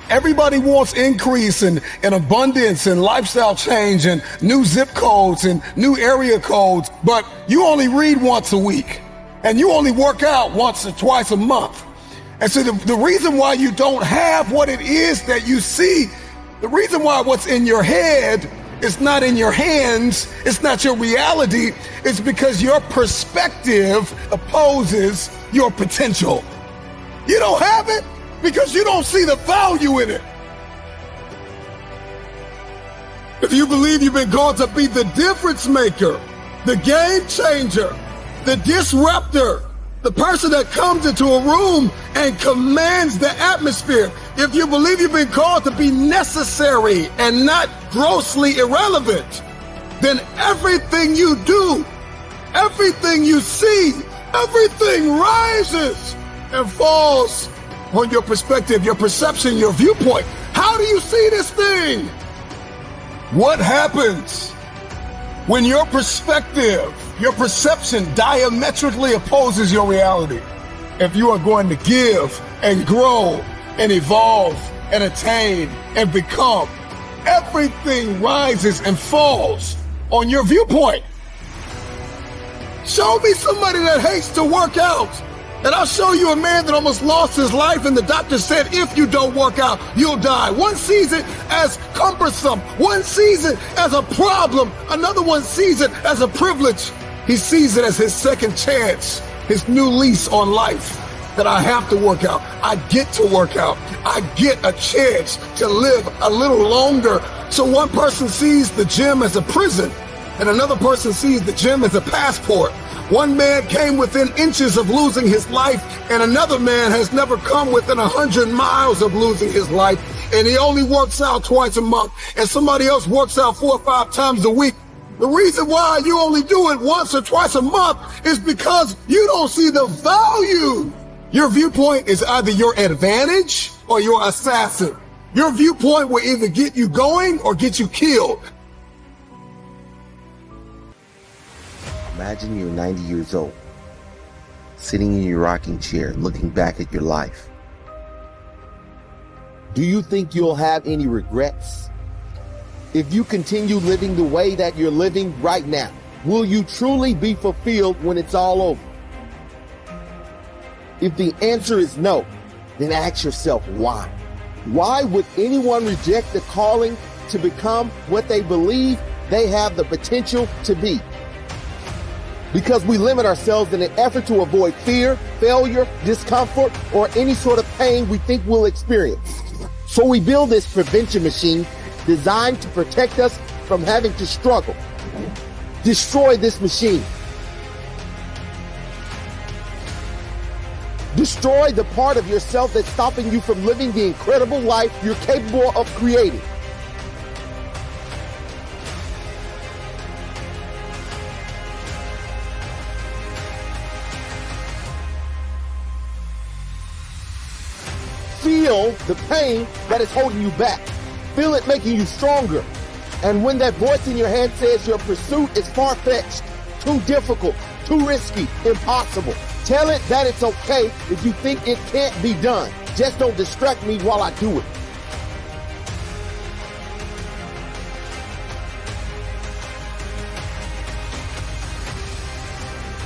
Everybody wants increase and abundance and lifestyle change and new zip codes and new area codes, but you only read once a week and you only work out once or twice a month. And so the reason why you don't have what it is that you see, the reason why what's in your head is not in your hands, it's not your reality, it's because your perspective opposes your potential. You don't have it because you don't see the value in it. If you believe you've been called to be the difference maker, the game changer, the disruptor, the person that comes into a room and commands the atmosphere, if you believe you've been called to be necessary and not grossly irrelevant, then everything you do, everything you see, everything rises and falls on your perspective, your perception, your viewpoint. How do you see this thing? What happens when your perspective, your perception diametrically opposes your reality? If you are going to give and grow and evolve and attain and become, everything rises and falls on your viewpoint. Show me somebody that hates to work out, and I'll show you a man that almost lost his life, and the doctor said, if you don't work out, you'll die. One sees it as cumbersome. One sees it as a problem. Another one sees it as a privilege. He sees it as his second chance, his new lease on life, that I have to work out. I get to work out. I get a chance to live a little longer. So one person sees the gym as a prison, and another person sees the gym as a passport. One man came within inches of losing his life, and another man has never come within 100 miles of losing his life, and he only works out twice a month, and somebody else works out 4 or 5 times a week. The reason why you only do it once or twice a month is because you don't see the value. Your viewpoint is either your advantage or your assassin. Your viewpoint will either get you going or get you killed. Imagine you're 90 years old, sitting in your rocking chair, looking back at your life. Do you think you'll have any regrets? If you continue living the way that you're living right now, will you truly be fulfilled when it's all over? If the answer is no, then ask yourself why. Why would anyone reject the calling to become what they believe they have the potential to be? Because we limit ourselves in an effort to avoid fear, failure, discomfort, or any sort of pain we think we'll experience. So we build this prevention machine designed to protect us from having to struggle. Destroy this machine. Destroy the part of yourself that's stopping you from living the incredible life you're capable of creating. Feel the pain that is holding you back. Feel it making you stronger. And when that voice in your head says your pursuit is far-fetched, too difficult, too risky, impossible, tell it that it's okay if you think it can't be done. Just don't distract me while I do it.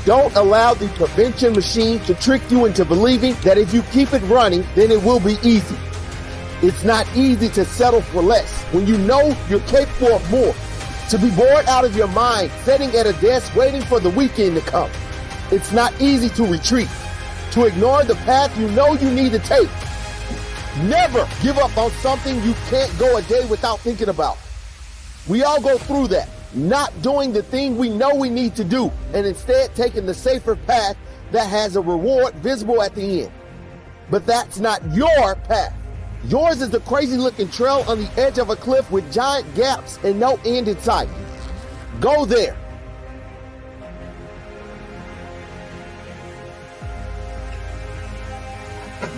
Don't allow the prevention machine to trick you into believing that if you keep it running, then it will be easy. It's not easy to settle for less when you know you're capable of more. To be bored out of your mind, sitting at a desk waiting for the weekend to come. It's not easy to retreat, to ignore the path you know you need to take. Never give up on something you can't go a day without thinking about. We all go through that. Not doing the thing we know we need to do, and instead taking the safer path that has a reward visible at the end. But that's not your path. Yours is the crazy looking trail on the edge of a cliff with giant gaps and no end in sight. Go there.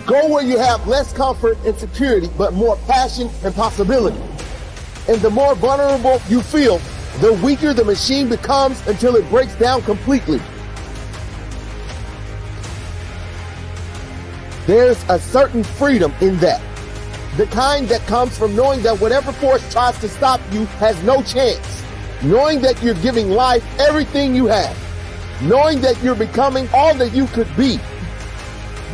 Go where you have less comfort and security, but more passion and possibility. And the more vulnerable you feel, the weaker the machine becomes until it breaks down completely. There's a certain freedom in that. The kind that comes from knowing that whatever force tries to stop you has no chance. Knowing that you're giving life everything you have. Knowing that you're becoming all that you could be.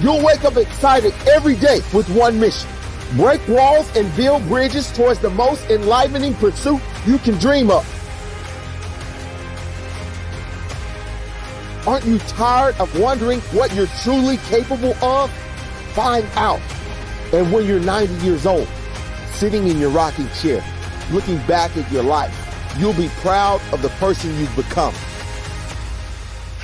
You'll wake up excited every day with one mission. Break walls and build bridges towards the most enlivening pursuit you can dream of. Aren't you tired of wondering what you're truly capable of? Find out. And when you're 90 years old, sitting in your rocking chair, looking back at your life, you'll be proud of the person you've become.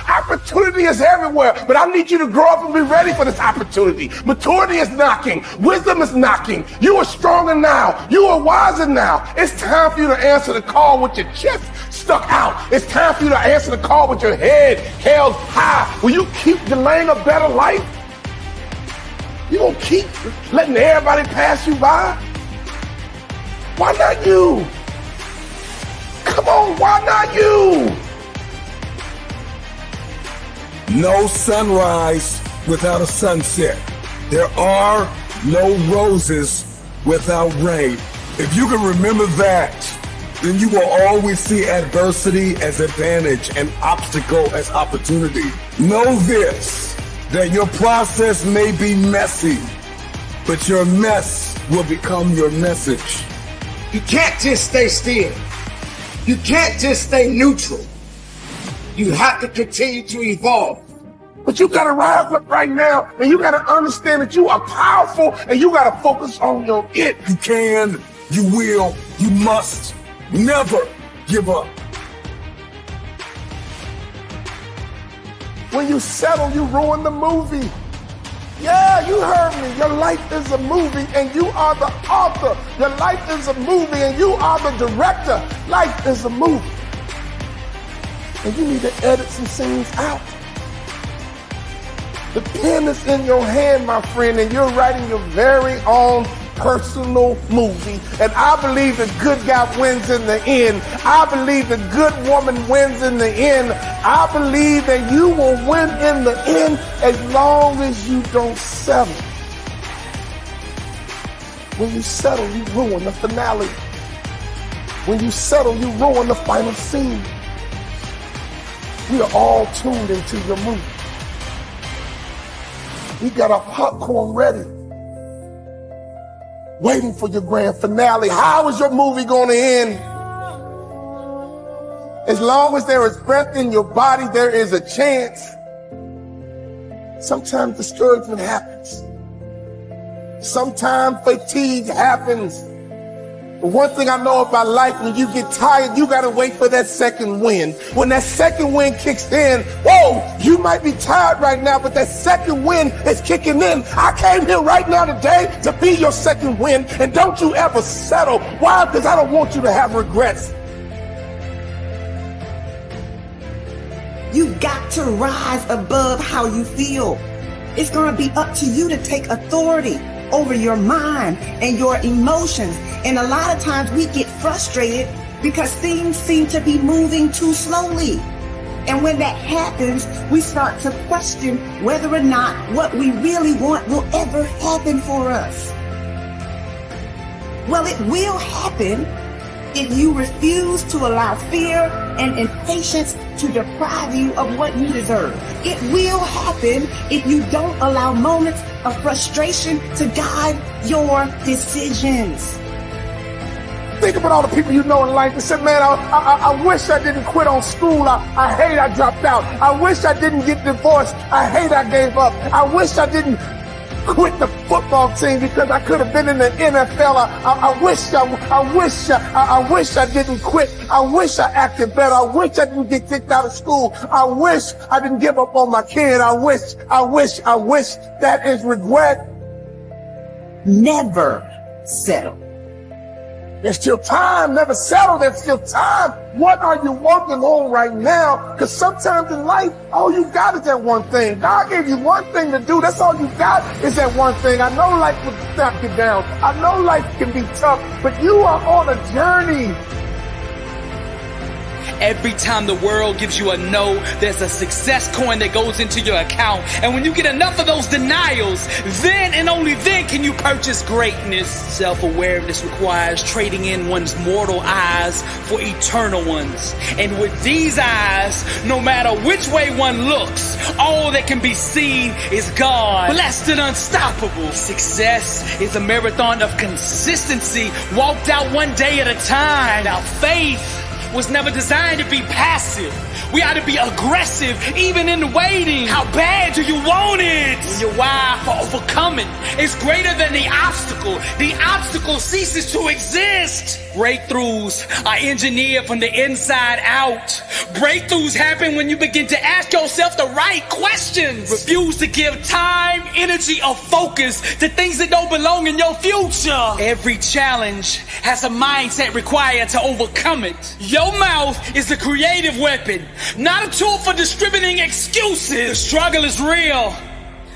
Opportunity is everywhere, but I need you to grow up and be ready for this opportunity. Maturity is knocking. Wisdom is knocking. You are stronger now. You are wiser now. It's time for you to answer the call with your chest stuck out. It's time for you to answer the call with your head held high. Will you keep delaying a better life? You gonna keep letting everybody pass you by? Why not you? Come on, why not you? No sunrise without a sunset. There are no roses without rain. If you can remember that, then you will always see adversity as advantage and obstacle as opportunity. Know this, that your process may be messy, but your mess will become your message. You can't just stay still. You can't just stay neutral. You have to continue to evolve. But you gotta rise up right now, and you gotta understand that you are powerful, and you gotta focus on your it. You can, you will, you must never give up. When you settle, you ruin the movie. Yeah, you heard me. Your life is a movie, and you are the author. Your life is a movie, and you are the director. Life is a movie. And you need to edit some scenes out. The pen is in your hand, my friend, and you're writing your very own personal movie. And I believe the good guy wins in the end. I believe the good woman wins in the end. I believe that you will win in the end as long as you don't settle. When you settle, you ruin the finale. When you settle, you ruin the final scene. We are all tuned into your movie. We got our popcorn ready, waiting for your grand finale. How is your movie going to end? As long as there is breath in your body, there is a chance. Sometimes discouragement happens. Sometimes fatigue happens. But one thing I know about life, when you get tired, you gotta wait for that second wind. When that second wind kicks in, whoa, you might be tired right now, but that second wind is kicking in. I came here right now today to be your second wind, and don't you ever settle. Why? Because I don't want you to have regrets. You've got to rise above how you feel. It's gonna be up to you to take authority over your mind and your emotions. And a lot of times we get frustrated because things seem to be moving too slowly. And when that happens, we start to question whether or not what we really want will ever happen for us. Well, it will happen if you refuse to allow fear and impatience to deprive you of what you deserve. It will happen if you don't allow moments of frustration to guide your decisions. Think about all the people you know in life that said, man, I wish I didn't quit on school. I hate I dropped out. I wish I didn't get divorced. I hate I gave up. I wish I didn't quit the football team because I could have been in the NFL. I wish I didn't quit. I wish I acted better. I wish I didn't get kicked out of school. I wish I didn't give up on my kid. I wish. That is regret. Never settle. There's still time. Never settle. There's still time. What are you working on right now? Because sometimes in life, all you got is that one thing. God gave you one thing to do. That's all you got is that one thing. I know life will knock you down. I know life can be tough, but you are on a journey. Every time the world gives you a no, there's a success coin that goes into your account. And when you get enough of those denials, then and only then can you purchase greatness. Self-awareness requires trading in one's mortal eyes for eternal ones. And with these eyes, no matter which way one looks, all that can be seen is God, blessed and unstoppable. Success is a marathon of consistency, walked out one day at a time. Now, faith was never designed to be passive. We ought to be aggressive, even in waiting. How bad do you want it? When your why for overcoming is greater than the obstacle ceases to exist. Breakthroughs are engineered from the inside out. Breakthroughs happen when you begin to ask yourself the right questions. Refuse to give time, energy, or focus to things that don't belong in your future. Every challenge has a mindset required to overcome it. Your mouth is a creative weapon, not a tool for distributing excuses. The struggle is real,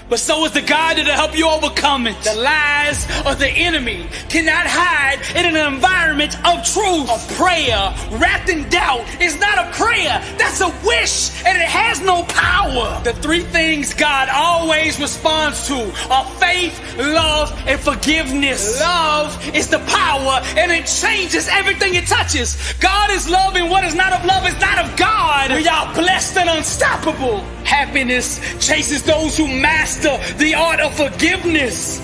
but so is the God that'll help you overcome it. The lies of the enemy cannot hide in an environment of truth. A prayer wrapped in doubt is not a prayer, that's a wish, and it has no power. The three things God always responds to are faith, love, and forgiveness. Love is the power, and it changes everything it touches. God is love, and what is not of love is not of God. We are blessed and unstoppable. Happiness chases those who master the art of forgiveness.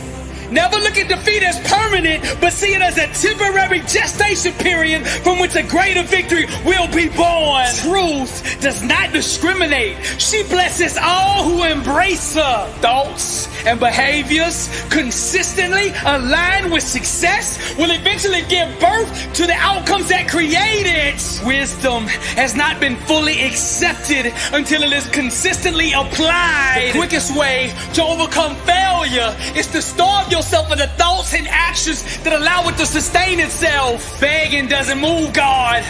Never look at defeat as permanent, but see it as a temporary gestation period from which a greater victory will be born. Truth does not discriminate. She blesses all who embrace her. Thoughts and behaviors consistently aligned with success will eventually give birth to the outcomes that create it. Wisdom has not been fully accepted until it is consistently applied. The quickest way to overcome failure is to starve yourself of the thoughts and actions that allow it to sustain itself. Begging doesn't move God.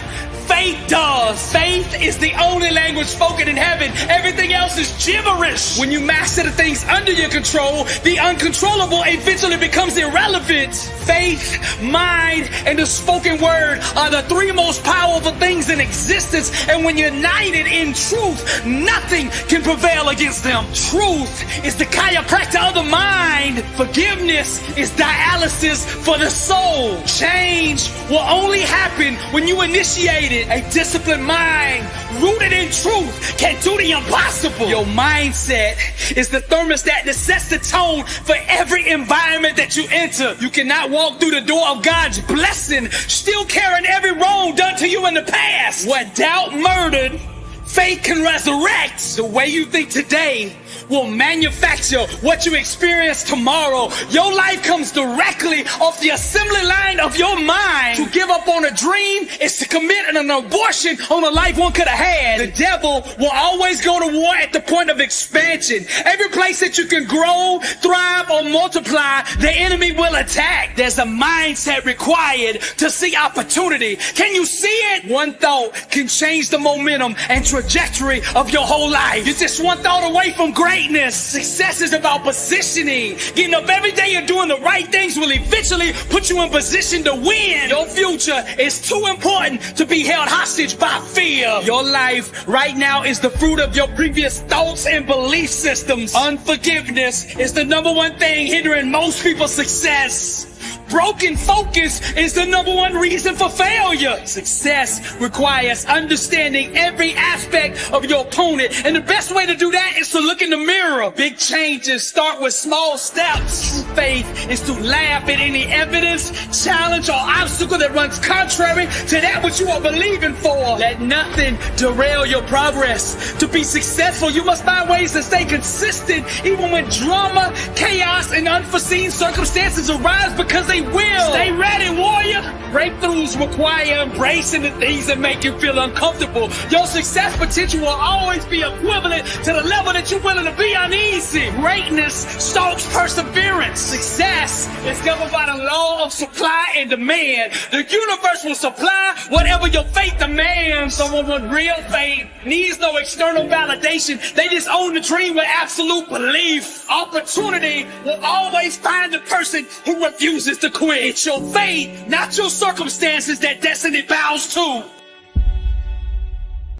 Faith does. Faith is the only language spoken in heaven. Everything else is gibberish. When you master the things under your control, the uncontrollable eventually becomes irrelevant. Faith, mind, and the spoken word are the three most powerful things in existence. And when united in truth, nothing can prevail against them. Truth is the chiropractor of the mind. Forgiveness is dialysis for the soul. Change will only happen when you initiate it. A disciplined mind rooted in truth can do the impossible. Your mindset is the thermostat that sets the tone for every environment that you enter. You cannot walk through the door of God's blessing still carrying every wrong done to you in the past. What doubt murdered, faith can resurrect. The way you think today will manufacture what you experience tomorrow. Your life comes directly off the assembly line of your mind. To give up on a dream is to commit an abortion on a life one could have had. The devil will always go to war at the point of expansion. Every place that you can grow, thrive, or multiply, the enemy will attack. There's a mindset required to see opportunity. Can you see it? One thought can change the momentum and trajectory of your whole life. You're just one thought away from greatness. Success is about positioning. Getting up every day and doing the right things will eventually put you in position to win. Your future is too important to be held hostage by fear. Your life right now is the fruit of your previous thoughts and belief systems. Unforgiveness is the number one thing hindering most people's success. Broken focus is the number one reason for failure. Success requires understanding every aspect of your opponent, and the best way to do that is to look in the mirror. Big changes start with small steps. True faith is to laugh at any evidence, challenge, or obstacle that runs contrary to that which you are believing for. Let nothing derail your progress. To be successful, you must find ways to stay consistent even when drama, chaos, and unforeseen circumstances arise, because they will. Stay ready, warrior. Breakthroughs require embracing the things that make you feel uncomfortable. Your success potential will always be equivalent to the level that you're willing to be uneasy. Greatness stalks perseverance. Success is governed by the law of supply and demand. The universe will supply whatever your faith demands. Someone with real faith needs no external validation. They just own the dream with absolute belief. Opportunity will always find the person who refuses to quit. It's your fate, not your circumstances, that destiny bows to.